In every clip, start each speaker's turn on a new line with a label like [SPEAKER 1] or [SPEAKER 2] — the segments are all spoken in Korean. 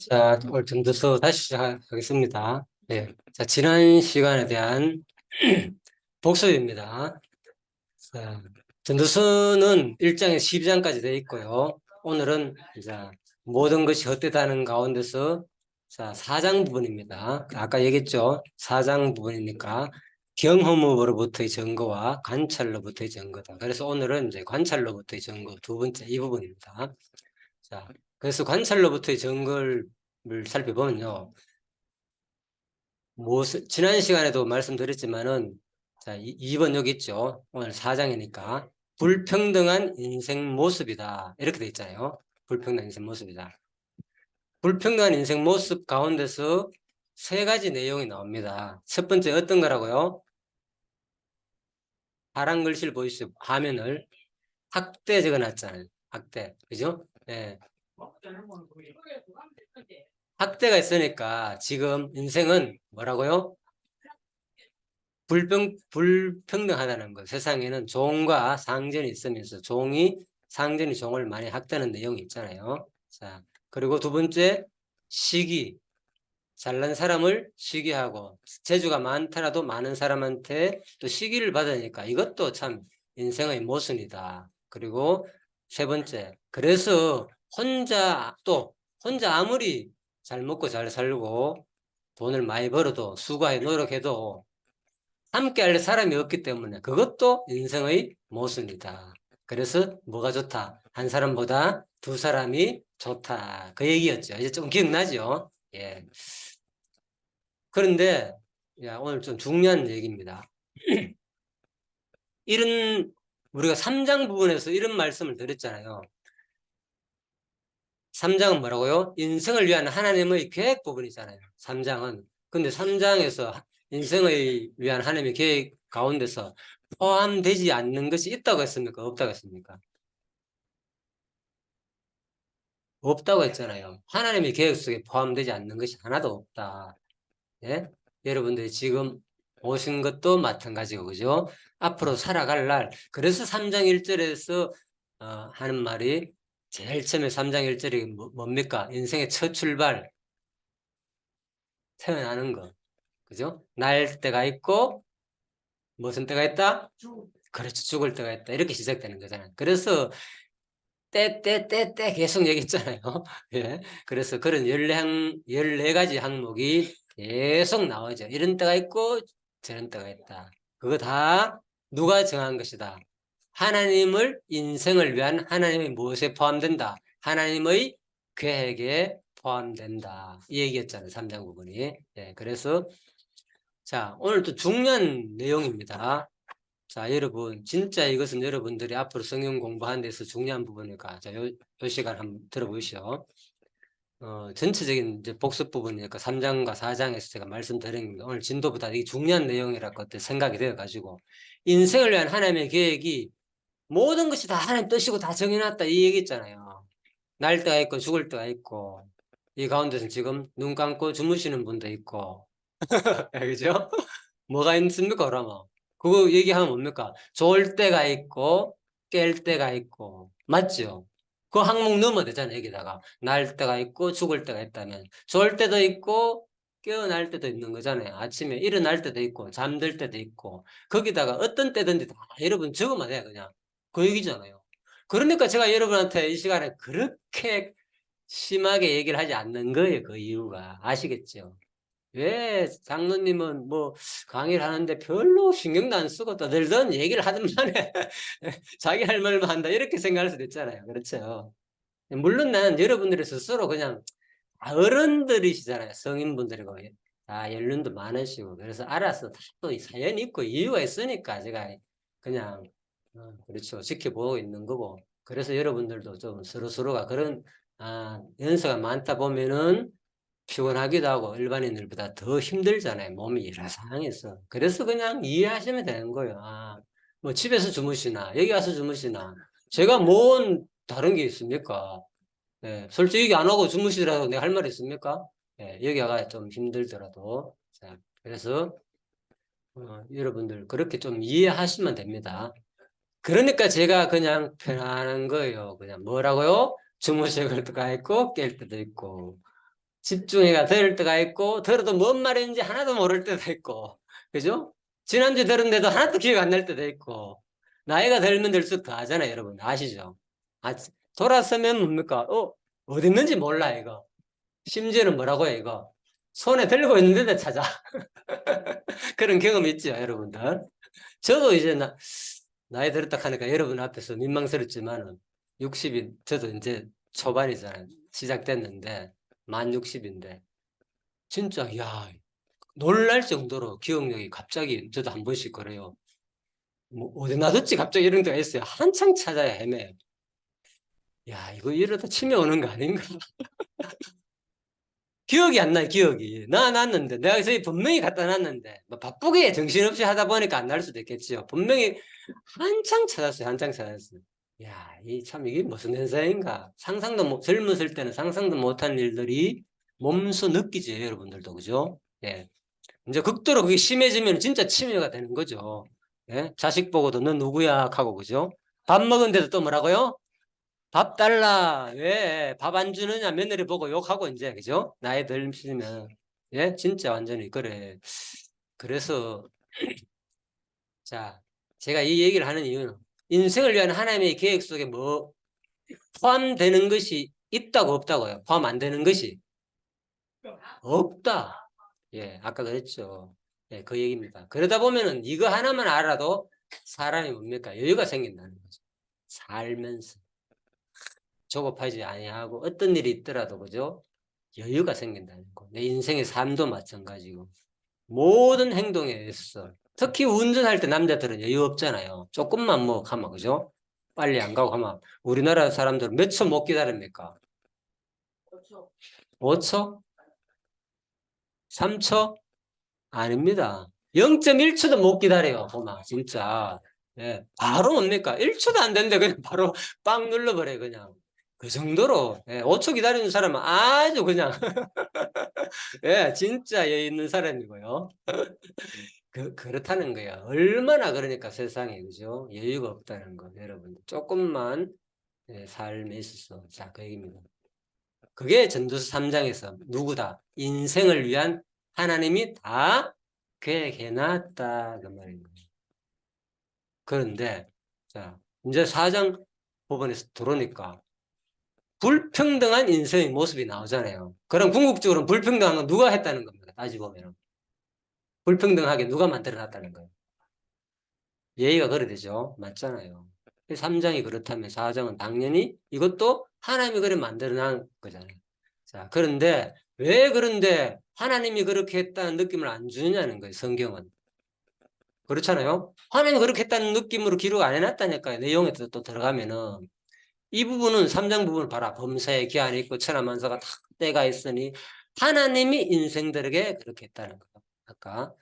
[SPEAKER 1] 자, 오늘 전도서 다시 시작하겠습니다. 네. 자, 지난 시간에 대한 복습입니다. 자, 전도서는 1장에서 12장까지 되어 있고요. 오늘은 이제 모든 것이 헛되다는 가운데서 자, 4장 부분입니다. 아까 얘기했죠. 4장 부분이니까 경험으로부터의 증거와 관찰로부터의 증거다. 그래서 오늘은 이제 관찰로부터의 증거 두 번째 이 부분입니다. 자, 그래서 관찰로부터의 증거를 살펴보면요. 지난 시간에도 말씀드렸지만은, 자, 2번 여기 있죠. 오늘 4장이니까. 불평등한 인생 모습이다. 이렇게 돼 있잖아요. 불평등한 인생 모습이다. 불평등한 인생 모습 가운데서 세 가지 내용이 나옵니다. 첫 번째 어떤 거라고요? 파란 글씨를 보이시죠? 화면을. 학대 적어놨잖아요. 학대. 그죠? 네. 학대가 있으니까 지금 인생은 뭐라고요? 불평등하다는 거. 세상에는 종과 상전이 있으면서 상전이 종을 많이 학대하는 내용이 있잖아요. 자, 그리고 두 번째, 시기. 잘난 사람을 시기하고, 재주가 많더라도 많은 사람한테 또 시기를 받으니까 이것도 참 인생의 모순이다. 그리고 세 번째, 그래서 혼자 아무리 잘 먹고 잘 살고 돈을 많이 벌어도 수고해 노력해도 함께 할 사람이 없기 때문에 그것도 인생의 모순이다. 그래서 뭐가 좋다? 한 사람보다 두 사람이 좋다. 그 얘기였죠. 이제 좀 기억나죠? 예. 그런데 오늘 좀 중요한 얘기입니다. 우리가 3장 부분에서 이런 말씀을 드렸잖아요. 3장은 뭐라고요? 인생을 위한 하나님의 계획 부분이잖아요. 3장은. 근데 3장에서 인생을 위한 하나님의 계획 가운데서 포함되지 않는 것이 있다고 했습니까? 없다고 했습니까? 없다고 했잖아요. 하나님의 계획 속에 포함되지 않는 것이 하나도 없다. 예? 여러분들이 지금 오신 것도 마찬가지고, 그죠? 앞으로 살아갈 날. 그래서 3장 1절에서 하는 말이 제일 처음에 3장 1절이 뭡니까? 인생의 첫 출발, 태어나는 거. 그죠? 날 때가 있고, 무슨 때가 있다? 그렇죠. 죽을 때가 있다. 이렇게 시작되는 거잖아요. 그래서 때 계속 얘기했잖아요. 예. 그래서 그런 14가지 항목이 계속 나오죠. 이런 때가 있고 저런 때가 있다. 그거 다 누가 정한 것이다. 인생을 위한 하나님의 무엇에 포함된다. 하나님의 계획에 포함된다. 이 얘기였잖아요. 3장 부분이. 예. 그래서 자, 오늘 또 중요한 내용입니다. 자, 여러분, 진짜 이것은 여러분들이 앞으로 성경 공부하는 데서 중요한 부분이니까, 자, 요 시간 한번 들어보시죠. 전체적인 이제 복습 부분이니까 3장과 4장에서 제가 말씀드린 오늘 진도보다 이게 중요한 내용이라고 생각이 되어가지고, 인생을 위한 하나님의 계획이 모든 것이 다 하나님 뜻이고 다 정해놨다 이 얘기 있잖아요. 날 때가 있고 죽을 때가 있고, 이 가운데서 지금 눈 감고 주무시는 분도 있고, 그죠? 뭐가 있습니까, 그러면? 그거 얘기하면 뭡니까? 좋을 때가 있고, 깰 때가 있고. 맞죠? 그 항목 넣으면 되잖아요, 여기다가. 날 때가 있고, 죽을 때가 있다면. 좋을 때도 있고, 깨어날 때도 있는 거잖아요. 아침에 일어날 때도 있고, 잠들 때도 있고. 거기다가 어떤 때든지 다 여러분 적으면 돼요, 그냥. 그 얘기잖아요. 그러니까 제가 여러분한테 이 시간에 그렇게 심하게 얘기를 하지 않는 거예요, 그 이유가. 아시겠죠? 왜 장로님은 뭐 강의를 하는데 별로 신경도 안 쓰고 떠들던 얘기를 하든 만에 자기 할 말만 한다 이렇게 생각할 수도 있잖아요. 그렇죠. 물론 난 여러분들이 스스로 그냥 어른들이시잖아요. 성인분들이고 다 연륜도 많으시고 그래서 알아서 다 또 사연이 있고 이유가 있으니까 제가 그냥 그렇죠. 지켜보고 있는 거고 그래서 여러분들도 좀 서로가 그런 연세가 많다 보면은 피곤하기도 하고 일반인들보다 더 힘들잖아요. 몸이 여러 상황에서. 그래서 그냥 이해하시면 되는 거예요. 뭐 집에서 주무시나 여기 와서 주무시나 제가 뭔 다른 게 있습니까? 예, 솔직히 얘기 안 하고 주무시더라도 내가 할 말이 있습니까? 예, 여기 와가 좀 힘들더라도. 자, 그래서 여러분들 그렇게 좀 이해하시면 됩니다. 그러니까 제가 그냥 편안한 거예요. 그냥 뭐라고요? 주무실 때가 있고 깰 때도 있고 집중해가 될 때가 있고 들어도 뭔 말인지 하나도 모를 때도 있고 그죠? 지난주에 들었는데도 하나도 기억 안 날 때도 있고 나이가 들면 들수록 더 하잖아요. 여러분 아시죠? 아, 돌아서면 뭡니까? 어디 있는지 몰라 이거. 심지어는 뭐라고 해 이거. 손에 들고 있는데도 찾아. 그런 경험 있죠 여러분들. 저도 이제 나이 들었다 하니까 여러분 앞에서 민망스럽지만은 60이 저도 이제 초반이잖아요. 시작됐는데 만 60인데 진짜 야 놀랄 정도로 기억력이 갑자기 저도 한 번씩 그래요. 뭐 어디 놔뒀지 갑자기 이런 데가 있어요. 한창 찾아야 헤매요. 야 이거 이러다 치매 오는 거 아닌가? 기억이 안 나요. 기억이 놨는데 내가 저기 분명히 갖다 놨는데 뭐 바쁘게 정신없이 하다 보니까 안 날 수도 있겠지요. 분명히 한창 찾았어요. 한창 찾았어요. 야, 이게 무슨 현상인가? 젊었을 때는 상상도 못한 일들이 몸소 느끼지, 여러분들도, 그죠? 예. 이제 극도로 그게 심해지면 진짜 치매가 되는 거죠. 예? 자식 보고도 너 누구야? 하고, 그죠? 밥 먹은데도 또 뭐라고요? 밥 달라. 왜? 밥 안 주느냐? 며느리 보고 욕하고, 이제, 그죠? 나이 들면. 예? 진짜 완전히, 그래. 그래서, 자, 제가 이 얘기를 하는 이유는 인생을 위한 하나님의 계획 속에 포함되는 것이 있다고 없다고요? 포함 안 되는 것이 없다. 예, 아까 그랬죠. 예, 그 얘기입니다. 그러다 보면은 이거 하나만 알아도 사람이 뭡니까? 여유가 생긴다는 거죠. 살면서 조급하지 아니하고 어떤 일이 있더라도 그죠? 여유가 생긴다는 거. 내 인생의 삶도 마찬가지고 모든 행동에 있어. 특히 운전할 때 남자들은 여유 없잖아요. 조금만 뭐 가면 그죠? 빨리 안 가고 가면 우리나라 사람들은 몇 초 못 기다립니까? 5초. 5초? 3초? 아닙니다. 0.1초도 못 기다려요. 보마 진짜. 예, 바로 뭡니까? 1초도 안 되는데 그냥 바로 빵 눌러버려요. 그냥. 그 정도로 5초 기다리는 사람은 아주 그냥 예, 진짜 여유 있는 사람이고요. 그렇다는 거야. 얼마나 그러니까 세상에 그죠? 여유가 없다는 거 여러분. 조금만 삶에 있어서 자, 그 얘기입니다. 그게 전도서 3장에서 누구다? 인생을 위한 하나님이 다 계획해놨다 그 말입니다. 그런데 자 이제 4장 부분에서 들어오니까 불평등한 인생의 모습이 나오잖아요. 그럼 궁극적으로 불평등한 건 누가 했다는 겁니다. 따지고 보면 불평등하게 누가 만들어놨다는 거예요. 예의가 그래 되죠. 맞잖아요. 3장이 그렇다면 4장은 당연히 이것도 하나님이 그래 만들어놓은 거잖아요. 자, 그런데 하나님이 그렇게 했다는 느낌을 안 주느냐는 거예요. 성경은. 그렇잖아요. 하나님이 그렇게 했다는 느낌으로 기록 안 해놨다니까요. 내용에 또 들어가면은 이 부분은 3장 부분을 봐라. 범사에 기한이 있고 천하만사가 다 때가 있으니 하나님이 인생들에게 그렇게 했다는 거예요. 아까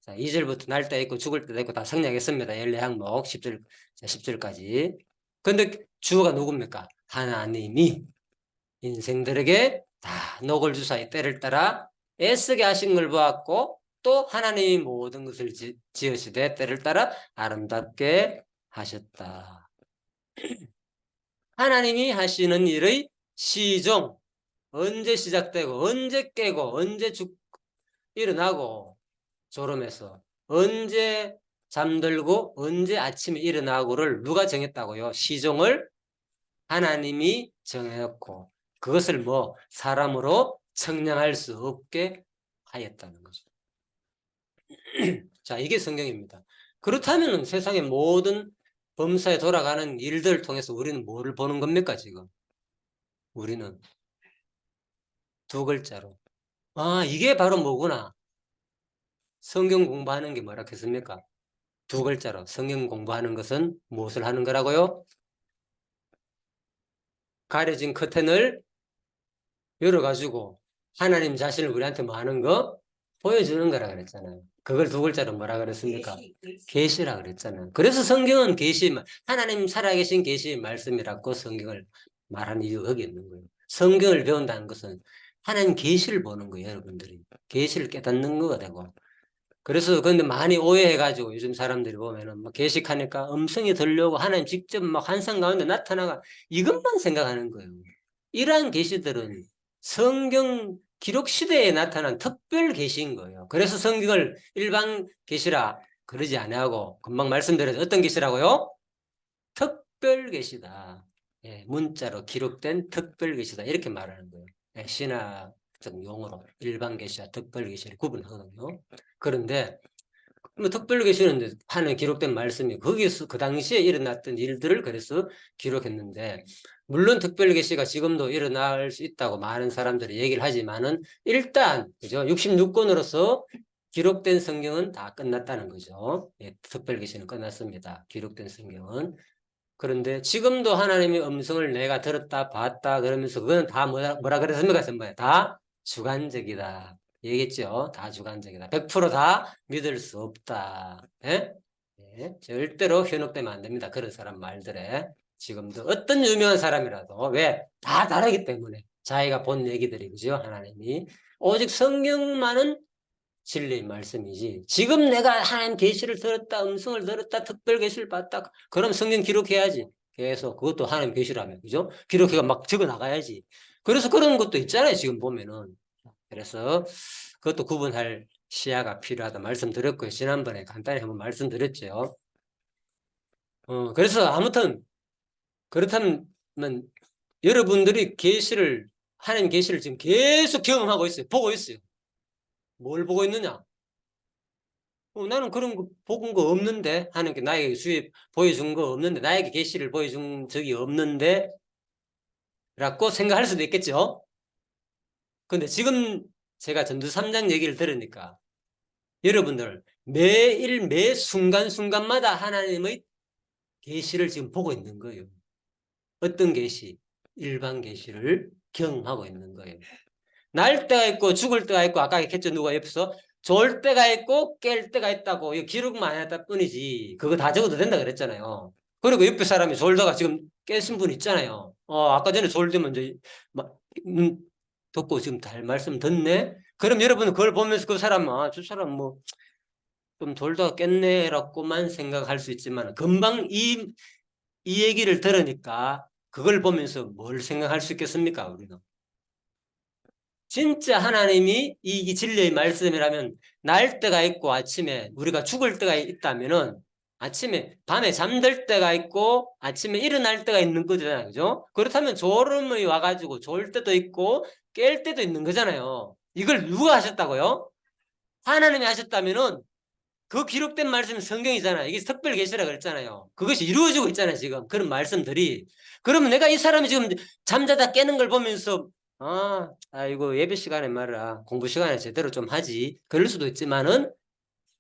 [SPEAKER 1] 자, 2절부터 날 때 있고 죽을 때도 있고 다 생략했습니다. 14항목 10절까지. 근데 주어가 누굽니까? 하나님이 인생들에게 다 녹을 주사의 때를 따라 애쓰게 하신 걸 보았고 또 하나님이 모든 것을 지으시되 때를 따라 아름답게 하셨다. 하나님이 하시는 일의 시종 언제 시작되고 언제 깨고 언제 일어나고 졸음에서 언제 잠들고 언제 아침에 일어나고를 누가 정했다고요? 시종을 하나님이 정해놓고 그것을 사람으로 측량할 수 없게 하였다는 거죠. 자, 이게 성경입니다. 그렇다면 세상의 모든 범사에 돌아가는 일들을 통해서 우리는 뭐를 보는 겁니까, 지금? 우리는 두 글자로. 아, 이게 바로 뭐구나. 성경 공부하는 게 뭐라 했습니까? 두 글자로. 성경 공부하는 것은 무엇을 하는 거라고요? 가려진 커튼을 열어가지고 하나님 자신을 우리한테 뭐 하는 거? 보여주는 거라 그랬잖아요. 그걸 두 글자로 뭐라 그랬습니까? 계시라 그랬잖아요. 그래서 성경은 하나님 살아계신 계시의 말씀이라고 성경을 말하는 이유가 여기 있는 거예요. 성경을 배운다는 것은 하나님 계시를 보는 거예요, 여러분들이. 계시를 깨닫는 거가 되고. 그래서 근데 많이 오해해가지고 요즘 사람들이 보면은 막 계식하니까 음성이 들려오고 하나님 직접 막 환상 가운데 나타나가 이것만 생각하는 거예요. 이러한 계시들은 성경 기록 시대에 나타난 특별 계시인 거예요. 그래서 성경을 일반 계시라 그러지 아니하고 금방 말씀드렸죠. 어떤 계시라고요? 특별 계시다. 예, 문자로 기록된 특별 계시다 이렇게 말하는 거예요. 예, 신학적 용어로 일반 계시와 특별 계시를 구분하거든요. 그런데 뭐 특별 계시는 하는 기록된 말씀이 거기서 그 당시에 일어났던 일들을 그래서 기록했는데 물론 특별 계시가 지금도 일어날 수 있다고 많은 사람들이 얘기를 하지만은 일단 그죠 66권으로서 기록된 성경은 다 끝났다는 거죠. 예, 특별 계시는 끝났습니다. 기록된 성경은. 그런데 지금도 하나님의 음성을 내가 들었다 봤다 그러면서 그건 다 뭐라 그랬습니까? 선배? 다 주관적이다. 얘기했죠. 다 주관적이다. 100%다 믿을 수 없다. 예? 예? 절대로 현혹되면 안 됩니다. 그런 사람 말들에. 지금도 어떤 유명한 사람이라도 왜? 다 다르기 때문에 자기가 본 얘기들이 그죠? 하나님이 오직 성경만은 진리의 말씀이지. 지금 내가 하나님 계시를 들었다, 음성을 들었다, 특별 계시를 봤다. 그럼 성경 기록해야지. 계속 그것도 하나님 계시라면 그죠? 기록해가 막 적어 나가야지. 그래서 그런 것도 있잖아요. 지금 보면은. 그래서 그것도 구분할 시야가 필요하다 말씀드렸고요. 지난번에 간단히 한번 말씀드렸죠. 그래서 아무튼 그렇다면 여러분들이 계시를 하나님 계시를 지금 계속 경험하고 있어요. 보고 있어요. 뭘 보고 있느냐? 나는 그런 거 본 거 없는데 하나님께 나에게 수입 보여준 거 없는데 나에게 계시를 보여준 적이 없는데 라고 생각할 수도 있겠죠. 근데 지금 제가 전두 3장 얘기를 들으니까 여러분들 매일 매 순간순간마다 하나님의 계시를 지금 보고 있는 거예요. 어떤 계시? 일반 계시를 경험하고 있는 거예요. 날 때가 있고 죽을 때가 있고 아까 얘기했죠. 누가 옆에서 졸 때가 있고 깰 때가 있다고 이 기록만 안 했다 뿐이지 그거 다 적어도 된다 그랬잖아요. 그리고 옆에 사람이 졸다가 지금 깨신 분 있잖아요. 아까 전에 졸되면 이제 막 듣고 지금 다 말씀 듣네. 그럼 여러분은 그걸 보면서 그 사람 저 사람 뭐 좀 졸다가 깼네라고만 생각할 수 있지만 금방 이 얘기를 들으니까 그걸 보면서 뭘 생각할 수 있겠습니까? 우리는. 진짜 하나님이 이 진리의 말씀이라면 날 때가 있고 아침에 우리가 죽을 때가 있다면은 아침에 밤에 잠들 때가 있고 아침에 일어날 때가 있는 거잖아요. 그죠? 그렇다면 졸음이 와가지고 졸 때도 있고 깰 때도 있는 거잖아요. 이걸 누가 하셨다고요? 하나님이 하셨다면은 그 기록된 말씀이 성경이잖아요. 이게 특별 계시라 그랬잖아요. 그것이 이루어지고 있잖아요. 지금 그런 말씀들이. 그러면 내가 이 사람이 지금 잠자다 깨는 걸 보면서 이거 예배 시간에 말이야 공부 시간에 제대로 좀 하지. 그럴 수도 있지만은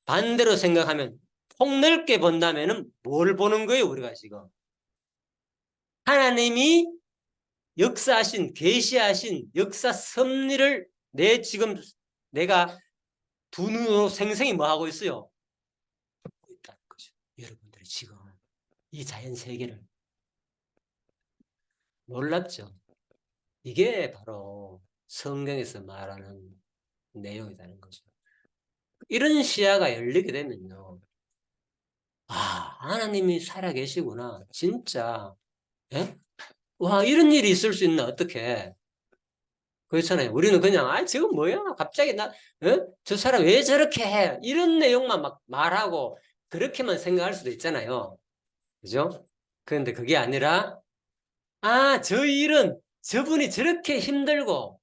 [SPEAKER 1] 반대로 생각하면 폭넓게 본다면은 뭘 보는 거예요? 우리가 지금 하나님이 역사하신 계시하신 역사 섭리를 지금 내가 두 눈으로 생생히 뭐 하고 있어요? 있다는 거죠. 여러분들이 지금 이 자연 세계를 놀랍죠. 이게 바로 성경에서 말하는 내용이라는 거죠. 이런 시야가 열리게 되면요. 하나님이 살아계시구나. 진짜. 예? 와, 이런 일이 있을 수 있나, 어떻게. 그렇잖아요. 우리는 그냥, 저거 뭐야? 갑자기 저 사람 왜 저렇게 해? 이런 내용만 막 말하고, 그렇게만 생각할 수도 있잖아요. 그죠? 그런데 그게 아니라, 저 일은 저분이 저렇게 힘들고,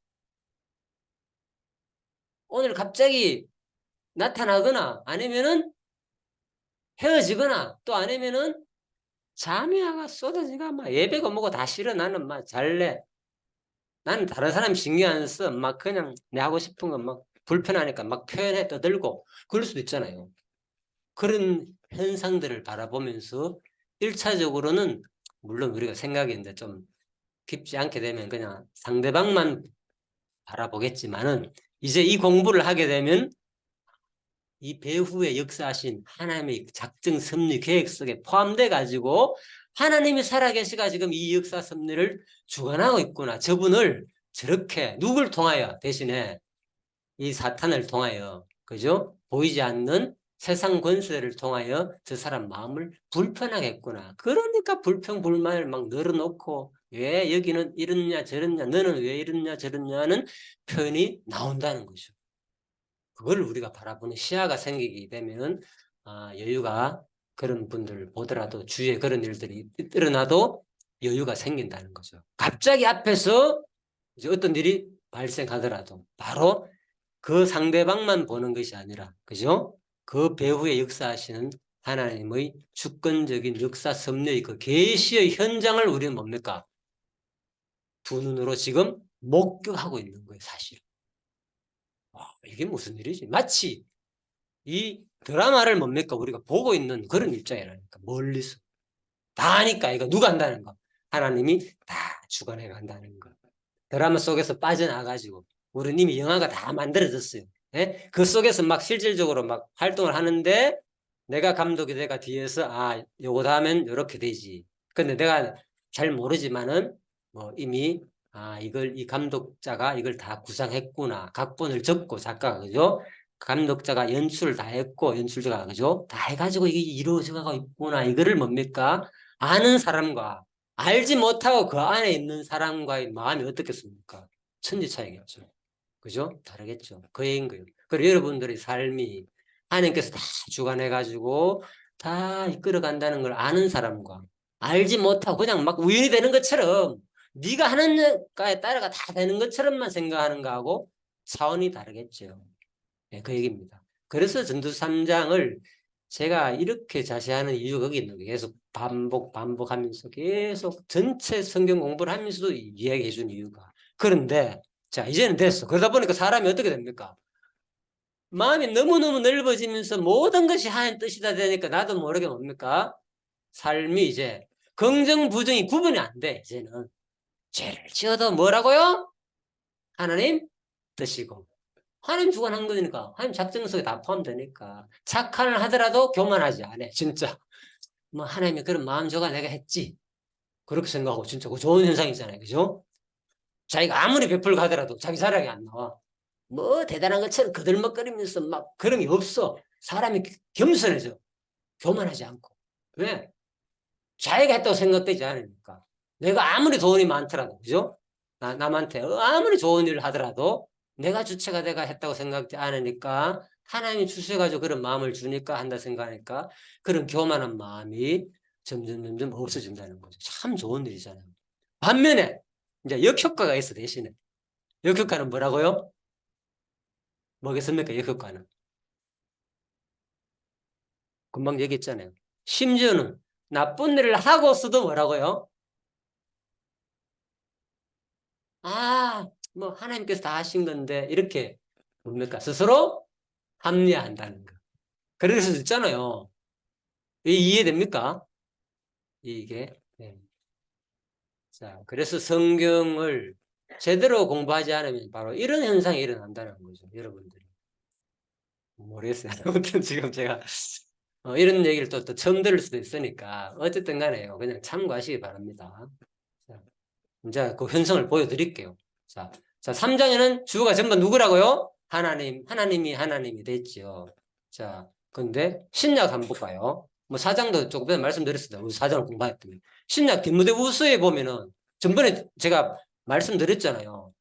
[SPEAKER 1] 오늘 갑자기 나타나거나, 아니면은 헤어지거나, 또 아니면은 잠이 와가 쏟아지가, 막 예배가 뭐고 다 싫어. 나는 막 잘래. 나는 다른 사람 신경 안 써. 막 그냥 내 하고 싶은 거 막 불편하니까 막 표현해 떠들고, 그럴 수도 있잖아요. 그런 현상들을 바라보면서 1차적으로는 물론 우리가 생각이 이제 좀 깊지 않게 되면 그냥 상대방만 바라보겠지만은 이제 이 공부를 하게 되면 이 배후에 역사하신 하나님의 작정 섭리 계획 속에 포함돼 가지고 하나님이 살아계시가 지금 이 역사 섭리를 주관하고 있구나. 저분을 저렇게 누굴 통하여 대신에 이 사탄을 통하여 그죠? 보이지 않는 세상 권세를 통하여 저 사람 마음을 불편하게 했구나. 그러니까 불평불만을 막 늘어놓고 왜 여기는 이러냐 저러냐 너는 왜 이러냐 저러냐는 표현이 나온다는 거죠. 그걸 우리가 바라보는 시야가 생기게 되면 여유가 그런 분들을 보더라도 주위에 그런 일들이 일어나도 여유가 생긴다는 거죠. 갑자기 앞에서 이제 어떤 일이 발생하더라도 바로 그 상대방만 보는 것이 아니라 그죠? 그 배후에 역사하시는 하나님의 주권적인 역사 섭리의 그 계시의 현장을 우리는 뭡니까? 두 눈으로 지금 목격하고 있는 거예요, 사실. 이게 무슨 일이지? 마치 이 드라마를 뭡니까? 우리가 보고 있는 그런 입장이라니까. 멀리서. 다 아니까 이거 누가 한다는 거. 하나님이 다 주관해 간다는 거. 드라마 속에서 빠져나가지고 우리는 이미 영화가 다 만들어졌어요. 예? 그 속에서 막 실질적으로 막 활동을 하는데 내가 감독이 내가 뒤에서 요거 다 하면 이렇게 되지. 근데 내가 잘 모르지만은 뭐 이미 이걸 이 감독자가 이걸 다 구상했구나. 각본을 적고 작가가 그죠? 감독자가 연출을 다 했고 연출자가 그죠? 다 해가지고 이게 이루어져가고 있구나. 이거를 뭡니까? 아는 사람과 알지 못하고 그 안에 있는 사람과의 마음이 어떻겠습니까? 천지 차이겠죠. 그죠? 다르겠죠. 그 얘기인 거예요. 그리고 여러분들의 삶이 하나님께서 다 주관해가지고 다 이끌어간다는 걸 아는 사람과 알지 못하고 그냥 막 우연히 되는 것처럼 네가 하는 거에 따라가 다 되는 것처럼만 생각하는 거하고 차원이 다르겠죠. 네, 그 얘기입니다. 그래서 전도 3장을 제가 이렇게 자세하는 이유가 거기 있는 거예요. 계속 반복하면서 계속 전체 성경 공부를 하면서도 이야기해 준 이유가. 그런데 자 이제는 됐어. 그러다 보니까 사람이 어떻게 됩니까? 마음이 너무너무 넓어지면서 모든 것이 하나님 뜻이다 되니까 나도 모르게 뭡니까? 삶이 이제 긍정 부정이 구분이 안 돼. 이제는 죄를 지어도 뭐라고요? 하나님 뜻이고 하나님 주관한 거니까 하나님 작정 속에 다 포함되니까 착한 일 하더라도 교만하지 않아. 진짜 뭐 하나님이 그런 마음 줘가 내가 했지 그렇게 생각하고 진짜 그 좋은 현상이잖아요. 그죠? 자기가 아무리 베풀고 하더라도 자기 자랑이 안 나와. 뭐 대단한 것처럼 그들먹거리면서 막 그런 게 없어. 사람이 겸손해져. 교만하지 않고. 왜? 자기가 했다고 생각되지 않으니까. 내가 아무리 돈이 많더라도, 그죠? 남한테 아무리 좋은 일을 하더라도 내가 주체가 내가 했다고 생각되지 않으니까 하나님이 주셔가지고 그런 마음을 주니까 한다 생각하니까 그런 교만한 마음이 점점 없어진다는 거죠. 참 좋은 일이잖아요. 반면에 이제 역효과가 있어 대신에. 역효과는 뭐라고요? 뭐겠습니까? 역효과는. 금방 얘기했잖아요. 심지어는 나쁜 일을 하고서도 뭐라고요? 뭐 하나님께서 다 하신 건데 이렇게 뭡니까? 스스로 합리화한다는 거. 그래서 있잖아요. 이해됩니까? 이게. 네. 자, 그래서 성경을 제대로 공부하지 않으면 바로 이런 현상이 일어난다는 거죠. 여러분들이. 모르겠어요. 아무튼 지금 제가 이런 얘기를 또 처음 들을 수도 있으니까 어쨌든 간에요. 그냥 참고하시기 바랍니다. 자, 이제 그 현상을 보여드릴게요. 자, 3장에는 주가 전부 누구라고요? 하나님이 됐죠. 자, 근데 신약 한번 볼까요? 뭐 4장도 조금 전에 말씀드렸습니다. 우리 4장을 공부했더니. 신약 디모데후서에 보면은 전번에 제가 말씀드렸잖아요.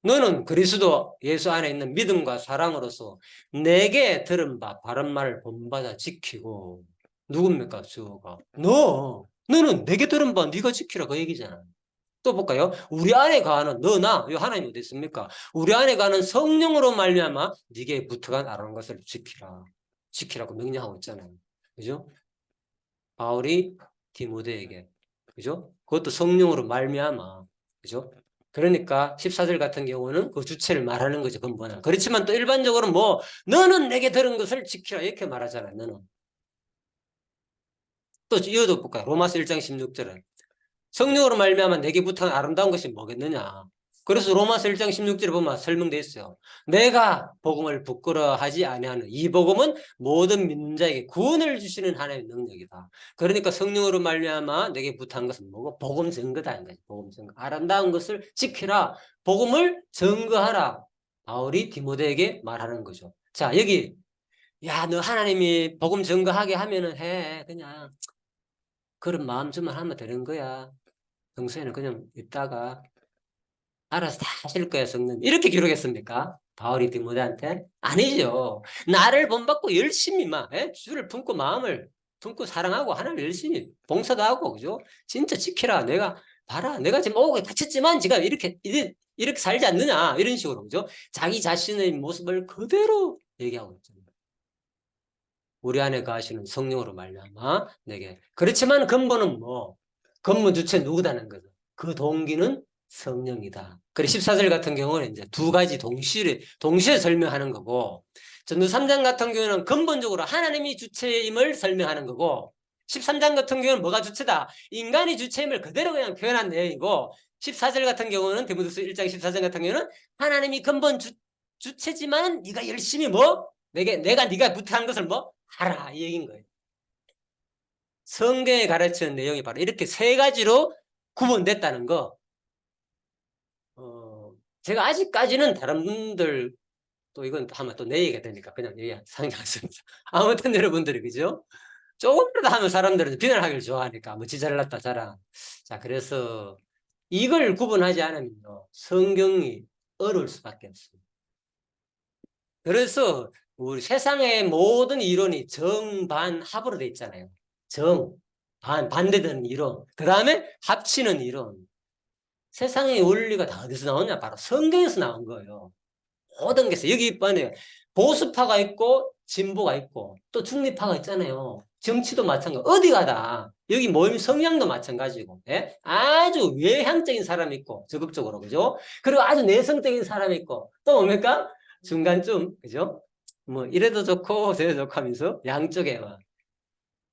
[SPEAKER 1] 너는 그리스도 예수 안에 있는 믿음과 사랑으로서 내게 들은 바 바른 말을 본받아 지키고 누굽니까 주어가 너는 내게 들은 바 네가 지키라 그 얘기잖아. 또 볼까요? 우리 안에 가는 너나 이 하나님 어디 있습니까? 우리 안에 가는 성령으로 말미암아 네게 붙어간 아는 것을 지키라고 명령하고 있잖아요. 그죠? 바울이 디모데에게 그죠? 그것도 성령으로 말미암아 그죠? 그러니까 14절 같은 경우는 그 주체를 말하는 거죠. 근본은. 그렇지만 또 일반적으로 뭐 너는 내게 들은 것을 지키라 이렇게 말하잖아요. 너는. 또 이어도 볼까요? 로마서 1장 16절은 성령으로 말미암아 내게 부탁한 아름다운 것이 뭐겠느냐. 그래서 로마서 1장 16절에 보면 설명되어 있어요. 내가 복음을 부끄러워하지 아니하는 이 복음은 모든 믿는 자에게 구원을 주시는 하나님의 능력이다. 그러니까 성령으로 말미암아 내게 부탁한 것은 뭐고? 복음 증거다. 복음 증거. 아름다운 것을 지키라. 복음을 증거하라. 바울이 디모데에게 말하는 거죠. 자, 여기, 야, 너 하나님이 복음 증거하게 하면은 해. 그냥, 그런 마음쯤만 하면 되는 거야. 평소에는 그냥 있다가, 알아서 다 하실 거야, 성령. 이렇게 기록했습니까? 바울이 디모데한테? 아니죠. 나를 본받고 열심히 막, 주를 품고 마음을 품고 사랑하고 하나님을 열심히 봉사도 하고, 그죠? 진짜 지키라. 내가, 봐라. 내가 지금 오고 다쳤지만 지금 이렇게 살지 않느냐. 이런 식으로, 그죠? 자기 자신의 모습을 그대로 얘기하고 있잖아요. 우리 안에 거하시는 성령으로 말미암아 내게. 그렇지만 근본은 뭐? 근본 주체 누구다는 거죠. 그 동기는 성령이다. 그래 14절 같은 경우는 이제 두 가지 동시에 설명하는 거고, 전도 3장 같은 경우는 근본적으로 하나님이 주체임을 설명하는 거고, 13장 같은 경우는 뭐가 주체다? 인간이 주체임을 그대로 그냥 표현한 내용이고, 14절 같은 경우는 디모데후서 1장 14절 같은 경우는 하나님이 근본 주체지만 네가 열심히 뭐? 내가 네가 부탁한 것을 뭐? 하라 이 얘기인 거예요. 성경에 가르치는 내용이 바로 이렇게 세 가지로 구분됐다는 거. 제가 아직까지는 다른 분들 또 이건 하면 또 내 얘기가 되니까 그냥 얘기 상의하겠습니다. 아무튼 여러분들이 그죠? 조금이라도 하면 사람들은 비난하기를 좋아하니까 뭐 지 잘났다 자랑. 자, 그래서 이걸 구분하지 않으면요 성경이 어려울 수밖에 없습니다. 그래서 우리 세상의 모든 이론이 정반합으로 돼 있잖아요. 반대되는 이론. 그 다음에 합치는 이론. 세상의 원리가 다 어디서 나오냐? 바로 성경에서 나온 거예요. 모든 게 여기 보면 보수파가 있고 진보가 있고 또 중립파가 있잖아요. 정치도 마찬가지. 어디 가다 여기 모임 성향도 마찬가지고, 예? 아주 외향적인 사람이 있고 적극적으로, 그죠? 그리고 아주 내성적인 사람이 있고 또 뭡니까? 중간쯤, 그죠? 뭐 이래도 좋고 저래도 좋고 하면서 양쪽에 막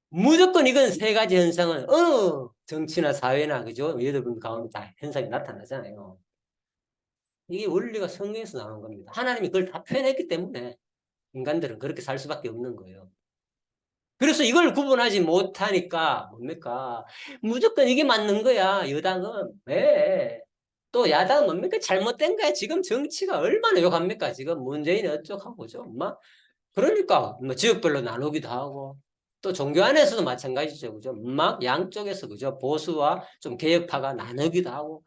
[SPEAKER 1] 무조건 이건 세 가지 현상은 어느 정치나 사회나, 그죠? 여러분 가운데 다 현상이 나타나잖아요. 이게 원리가 성경에서 나오는 겁니다. 하나님이 그걸 다 표현했기 때문에 인간들은 그렇게 살 수밖에 없는 거예요. 그래서 이걸 구분하지 못하니까 뭡니까? 무조건 이게 맞는 거야. 여당은. 왜? 또 야당은 뭡니까? 잘못된 거야. 지금 정치가 얼마나 욕합니까? 지금 문재인이 어쩌고 그죠? 막 그러니까 뭐 지역별로 나누기도 하고 또 종교 안에서도 마찬가지죠. 그죠? 막 양쪽에서, 그죠? 보수와 좀 개혁파가 나누기도 하고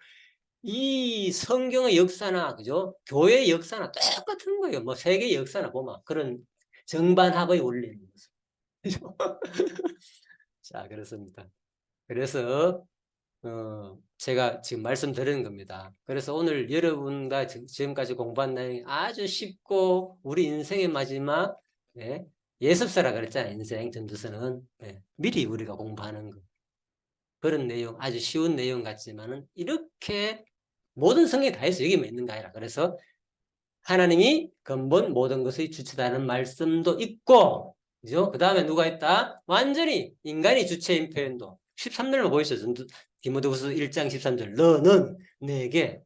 [SPEAKER 1] 이 성경의 역사나, 그죠? 교회의 역사나 똑같은 거예요. 뭐 세계 역사나 보면 그런 정반합의 원리는 거죠. 그죠? 자, 그렇습니다. 그래서 제가 지금 말씀드리는 겁니다. 그래서 오늘 여러분과 지금까지 공부한 내용이 아주 쉽고 우리 인생의 마지막, 네, 예습서라 그랬잖아요. 인생 전도서는, 네, 미리 우리가 공부하는 거. 그런 내용, 아주 쉬운 내용 같지만은 이렇게 모든 성경이 다 해서 여기만 있는 거 아니라. 그래서 하나님이 근본 모든 것의 주체다는 말씀도 있고, 그죠? 그 다음에 누가 있다? 완전히 인간이 주체인 표현도 13절만 보이시죠? 디모데후서 1장 13절 너는 내게,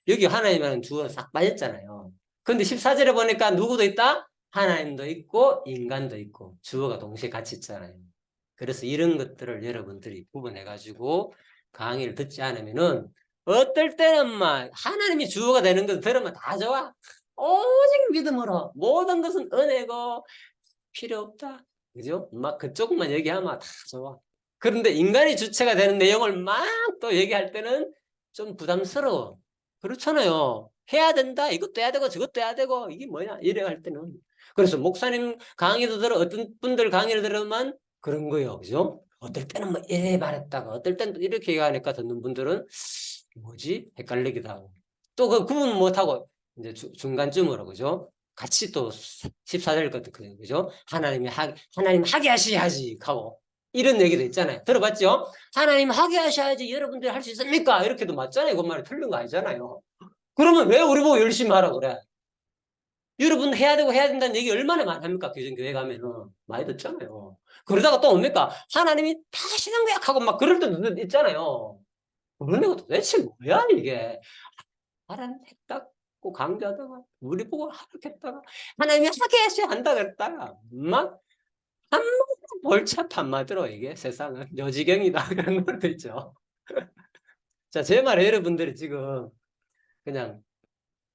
[SPEAKER 1] 여기 하나님이라는 주어가 싹 빠졌잖아요. 근데 14절에 보니까 누구도 있다? 하나님도 있고 인간도 있고 주어가 동시에 같이 있잖아요. 그래서 이런 것들을 여러분들이 구분해가지고 강의를 듣지 않으면은 어떨 때는 막 하나님이 주어가 되는 거 들으면 다 좋아. 오직 믿음으로 모든 것은 은혜고 필요 없다. 그죠? 막 그쪽만 얘기하면 다 좋아. 그런데 인간이 주체가 되는 내용을 막 또 얘기할 때는 좀 부담스러워. 그렇잖아요. 해야 된다. 이것도 해야 되고 저것도 해야 되고 이게 뭐냐 이래 할 때는. 그래서 목사님 강의도 들어, 어떤 분들 강의를 들으면 그런 거예요. 그죠? 어떨 때는 뭐 이래 말했다가 어떨 때는 이렇게 얘기하니까 듣는 분들은 뭐지? 헷갈리기도 하고. 또 그 구분 못하고 이제 중간쯤으로, 그죠? 같이 또 14절 같은, 그죠? 하나님 하게 하셔야지 하고 이런 얘기도 있잖아요. 들어봤죠? 하나님 하게 하셔야지 여러분들이 할 수 있습니까? 이렇게도 맞잖아요. 그 말이 틀린 거 아니잖아요. 그러면 왜 우리 보고 열심히 하라고 그래? 여러분 해야 되고 해야 된다는 얘기 얼마나 많이 합니까? 교회 가면은 많이 듣잖아요. 그러다가 또 뭡니까? 하나님이 다 하시는 거야 하고 막 그럴 때도 있잖아요. 그런 애가 도대체 뭐야 이게? 하라는 했다고 강조하다가 우리 보고 하락했다가 하나님이 하게 하셔야 한다 그랬다가 막 한마디로 골치 한마디로 이게 세상은 여지경이다 그런 것도 있죠. 자, 제 말에 여러분들이 지금 그냥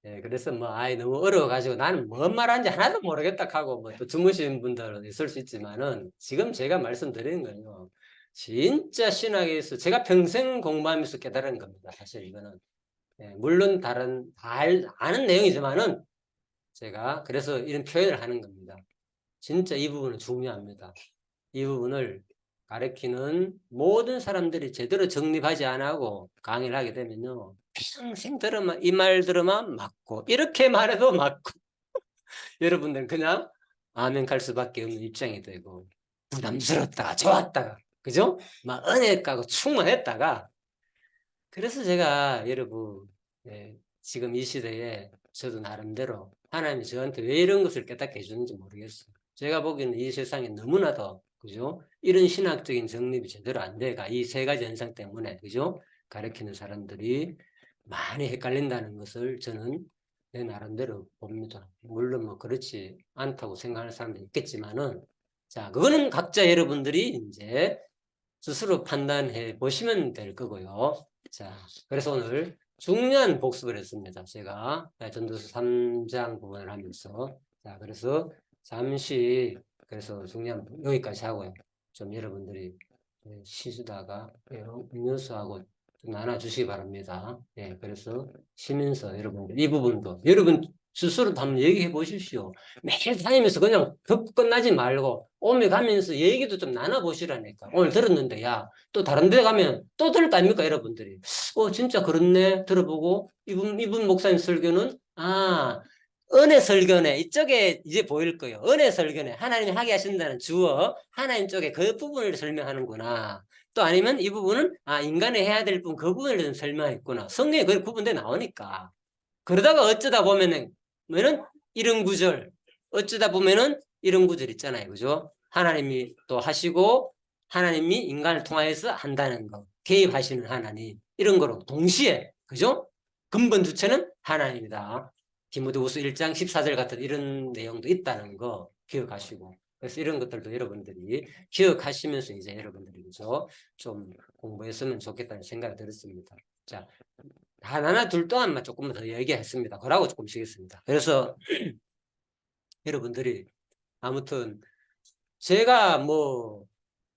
[SPEAKER 1] 예, 그래서 뭐, 아이, 너무 어려워가지고 나는 뭔 말하는지 하나도 모르겠다 하고 뭐 또 주무신 분들은 있을 수 있지만은 지금 제가 말씀드리는 건요. 진짜 신학에서 제가 평생 공부하면서 깨달은 겁니다. 사실 이거는. 예, 물론 다른, 아는 내용이지만은 제가 그래서 이런 표현을 하는 겁니다. 진짜 이 부분은 중요합니다. 이 부분을 가르치는 모든 사람들이 제대로 정립하지 않고 강의를 하게 되면요. 평생 들으면, 이 말 들으면 맞고, 이렇게 말해도 맞고, 여러분들은 그냥 아멘 갈 수밖에 없는 입장이 되고, 부담스럽다가, 좋았다가, 그죠? 막 은혜가고 충만했다가, 그래서 제가 여러분, 예, 지금 이 시대에 저도 나름대로 하나님이 저한테 왜 이런 것을 깨닫게 해주는지 모르겠어요. 제가 보기에는 이 세상에 너무나도, 그죠? 이런 신학적인 정립이 제대로 안 돼가 이 세 가지 현상 때문에, 그죠? 가르치는 사람들이 많이 헷갈린다는 것을 저는 내 나름대로 봅니다. 물론 뭐 그렇지 않다고 생각하는 사람도 있겠지만은, 자, 그거는 각자 여러분들이 이제 스스로 판단해 보시면 될 거고요. 자, 그래서 오늘 중요한 복습을 했습니다. 제가 전도서 3장 부분을 하면서. 자, 그래서 잠시, 그래서 중요한, 여기까지 하고요. 좀 여러분들이 쉬시다가 음료수하고 좀 나눠주시기 바랍니다. 예, 그래서 쉬면서 여러분들, 이 부분도, 여러분 스스로도 한번 얘기해 보십시오. 매일 다니면서 그냥 듣고 끝나지 말고, 오며 가면서 얘기도 좀 나눠보시라니까. 오늘 들었는데, 야, 또 다른 데 가면 또 들을 거 아닙니까, 여러분들이? 진짜 그렇네. 들어보고, 이분 목사님 설교는, 은혜 설교네. 이쪽에 이제 보일 거예요. 은혜 설교네. 하나님이 하게 하신다는 주어, 하나님 쪽에 그 부분을 설명하는구나. 또 아니면 이 부분은, 인간이 해야 될 부분, 그 부분을 좀 설명했구나. 성경에 그 구분돼 나오니까. 그러다가 어쩌다 보면은, 이런 구절, 어쩌다 보면은 이런 구절 있잖아요. 그죠? 하나님이 또 하시고, 하나님이 인간을 통하여서 한다는 거. 개입하시는 하나님. 이런 거로 동시에, 그죠? 근본 주체는 하나님이다. 디모데후서 1장 14절 같은 이런 내용도 있다는 거 기억하시고. 그래서 이런 것들도 여러분들이 기억하시면서 이제 여러분들이 그죠? 좀 공부했으면 좋겠다는 생각이 들었습니다. 자, 하나 둘 동안만 조금만 더 얘기했습니다. 그러고 조금 쉬겠습니다. 그래서 여러분들이 아무튼 제가 뭐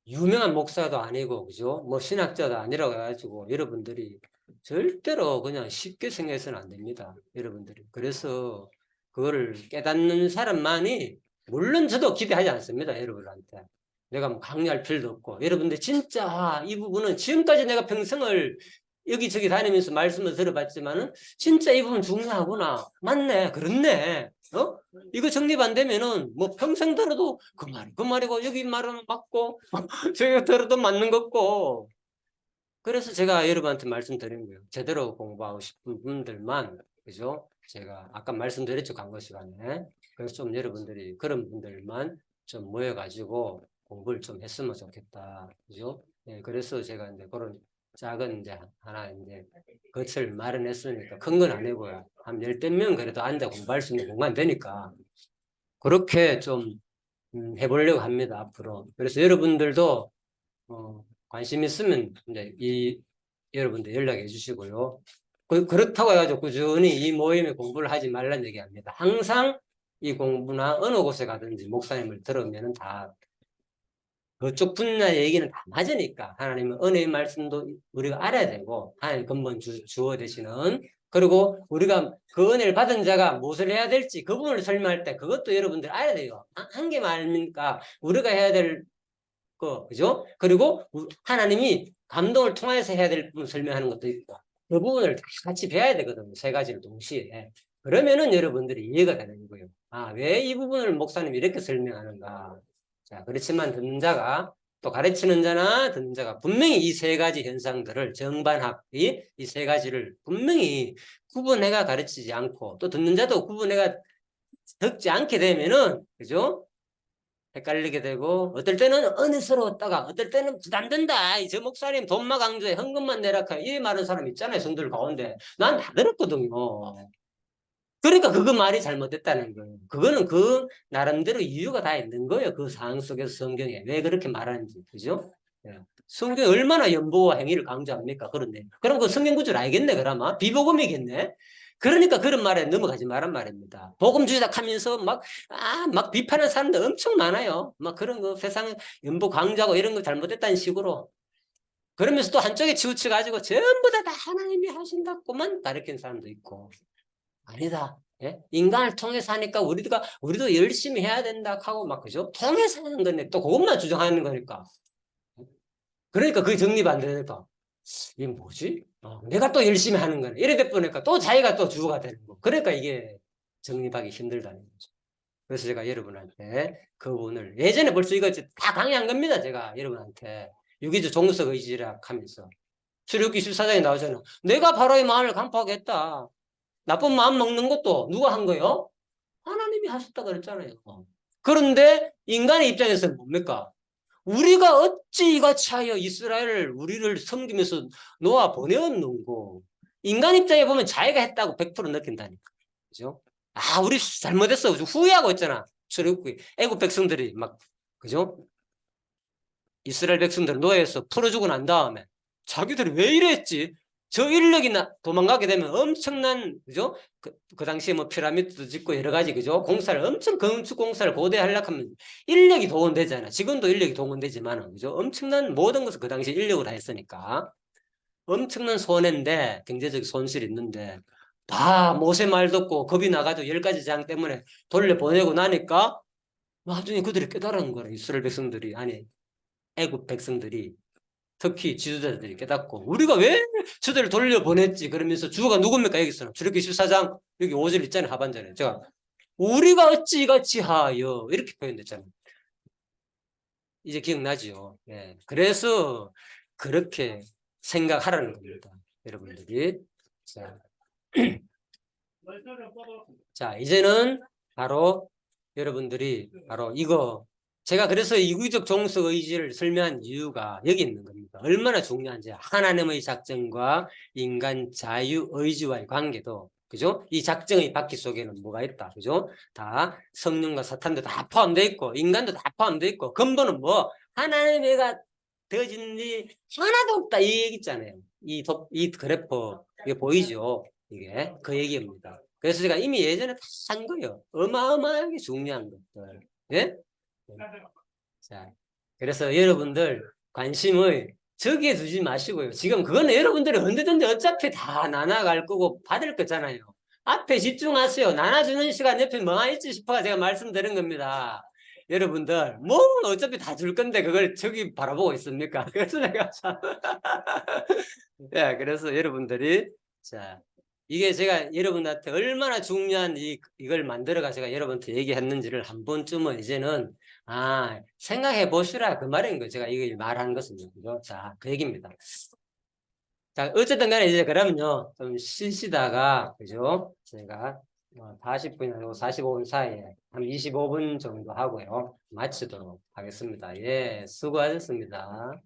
[SPEAKER 1] 유명한 목사도 아니고 그죠? 뭐 신학자도 아니라고 해가지고 여러분들이 절대로 그냥 쉽게 생각해서는 안 됩니다. 여러분들이. 그래서 그거를 깨닫는 사람만이 물론 저도 기대하지 않습니다. 여러분한테. 내가 뭐 강요할 필요도 없고 여러분들 진짜 이 부분은 지금까지 내가 평생을 여기저기 다니면서 말씀을 들어봤지만은 진짜 이 부분 중요하구나. 맞네. 그렇네. 이거 정립 안 되면은 뭐 평생 들어도 그 말이고 여기 말은 맞고 저기 들어도 맞는 거고. 그래서 제가 여러분한테 말씀드린 거예요. 제대로 공부하고 싶은 분들만, 그죠? 제가 아까 말씀드렸죠, 광고 시간에. 그래서 좀 여러분들이 그런 분들만 좀 모여가지고 공부를 좀 했으면 좋겠다. 그죠? 예, 그래서 제가 이제 그런 작은 이제 하나 이제 것을 마련했으니까 큰 건 아니고요. 한 열댓 명 그래도 앉아 공부할 수 있는 공간 되니까 그렇게 좀 해보려고 합니다, 앞으로. 그래서 여러분들도 관심 있으면 이제 여러분들 연락해 주시고요. 그렇다고 해가지고 꾸준히 이 모임에 공부를 하지 말라는 얘기합니다. 항상 이 공부나 어느 곳에 가든지 목사님을 들으면 다 그쪽 분야의 얘기는 다 맞으니까 하나님은 은혜의 말씀도 우리가 알아야 되고 하나님 근본 주어 되시는 그리고 우리가 그 은혜를 받은 자가 무엇을 해야 될지 그 부분을 설명할 때 그것도 여러분들 알아야 돼요. 한 개만 알니까 우리가 해야 될 그죠? 그리고 하나님이 감동을 통해서 해야 될 부분 설명하는 것도 있고 그 부분을 다 같이 배워야 되거든요. 세 가지를 동시에. 그러면은 여러분들이 이해가 되는 거예요. 왜 이 부분을 목사님이 이렇게 설명하는가. 자, 그렇지만 듣는 자가 또 가르치는 자나 듣는 자가 분명히 이 세 가지 현상들을 정반합이 이 세 가지를 분명히 구분해가 가르치지 않고 또 듣는 자도 구분해가 듣지 않게 되면은 그죠? 헷갈리게 되고 어떨 때는 은혜스러웠다가 어떨 때는 부담된다. 저 목사님 돈만 강조해 헌금만 내라 이 말하는 사람 있잖아요. 성들 가운데 난 다 들었거든요. 그러니까 그거 말이 잘못됐다는 거예요. 그거는 그 나름대로 이유가 다 있는 거예요. 그 상황 속에서 성경에 왜 그렇게 말하는지 그죠? 예. 성경이 얼마나 연보와 행위를 강조합니까? 그런데 그럼 그 성경 구절 알겠네. 그러면 비복음이겠네. 그러니까 그런 말에 넘어가지 말란 말입니다. 복음주의다 하면서 막 비판하는 사람들 엄청 많아요. 막 그런 거 세상에 연보 강조하고 이런 거 잘못됐다는 식으로. 그러면서 또 한쪽에 치우쳐가지고 전부 다 하나님이 하신다고만 가르치는 사람도 있고. 아니다. 예? 인간을 통해서 하니까 우리도 열심히 해야 된다 하고 막 그죠? 통해서 하는 건데 또 그것만 주장하는 거니까. 그러니까 그게 정립 안 되니까. 이게 뭐지? 내가 또 열심히 하는 거네. 이래 돼 보니까 또 자기가 또 주가 되는 거. 그러니까 이게 정립하기 힘들다는 거죠. 그래서 제가 여러분한테 그 부분을 예전에 벌써 이거 다 강의한 겁니다. 제가 여러분한테 유기적 종속 의지락 하면서 출애굽기 14장에 나오잖아. 내가 바로의 마음을 간파하겠다. 나쁜 마음 먹는 것도 누가 한 거예요? 하나님이 하셨다 그랬잖아요. 그런데 인간의 입장에서는 뭡니까? 우리가 어찌 이같이 하여 이스라엘을 우리를 섬기면서 놓아 보내었는고. 인간 입장에 보면 자기가 했다고 100% 느낀다니까. 그죠? 우리 잘못했어. 후회하고 있잖아. 출애굽기 애국 백성들이 막 그죠? 이스라엘 백성들 노예에서 풀어주고 난 다음에 자기들이 왜 이랬지? 저 인력이 도망가게 되면 엄청난 그죠? 그 당시에 뭐 피라미드도 짓고 여러 가지 그죠? 공사를 엄청 건축 공사를 고대 하려고 하면 인력이 동원되잖아. 지금도 인력이 동원되지만 그죠? 엄청난 모든 것을 그 당시에 인력으로 다 했으니까 엄청난 손해인데 경제적 손실이 있는데 다 모세 말 듣고 겁이 나가지고 10가지 재앙 때문에 돌려보내고 나니까 나중에 그들이 깨달은 거래. 이스라엘 백성들이 아니 애굽 백성들이 특히 지도자들이 깨닫고 우리가 왜 저들을 돌려보냈지 그러면서 주어가 누굽니까 여기서는 출애굽기 14장 여기 5절 있잖아요. 하반절에 제가 우리가 어찌 같이 하여 이렇게 표현됐잖아요. 이제 기억나지요. 예. 그래서 그렇게 생각하라는 겁니다. 여러분들이 자, 자 이제는 바로 여러분들이 바로 이거 제가 그래서 이구적 종속 의지를 설명한 이유가 여기 있는 겁니다. 얼마나 중요한지 하나님의 작정과 인간 자유 의지와의 관계도 그죠? 이 작정의 바퀴 속에는 뭐가 있다. 그죠? 다 성령과 사탄도 다 포함되어 있고 인간도 다 포함되어 있고 근본은 뭐 하나님의 애가 되어진 일 하나도 없다 이 얘기 있잖아요. 이 그래프 이게 보이죠? 이게 그 얘기입니다. 그래서 제가 이미 예전에 다 한 거예요. 어마어마하게 중요한 것들. 예? 자, 그래서 여러분들 관심을 저기에 두지 마시고요. 지금 그거는 여러분들이 언제든지 어차피 다 나눠갈 거고 받을 거잖아요. 앞에 집중하세요. 나눠주는 시간 옆에 멍하니 있지 싶어가 제가 말씀드린 겁니다. 여러분들 뭐 어차피 다 줄 건데 그걸 저기 바라보고 있습니까? 그래서 내가 참 예, 그래서 여러분들이 자 이게 제가 여러분한테 얼마나 중요한 이걸 만들어가 제가 여러분한테 얘기했는지를 한 번쯤은 이제는 생각해 보시라 그 말인 거예요. 제가 이걸 말하는 것은 그죠? 자, 그 얘기입니다. 자, 어쨌든 간에 이제 그러면요 좀 쉬시다가 그죠? 제가 40분이나 45분 사이에 한 25분 정도 하고요 마치도록 하겠습니다. 예, 수고하셨습니다.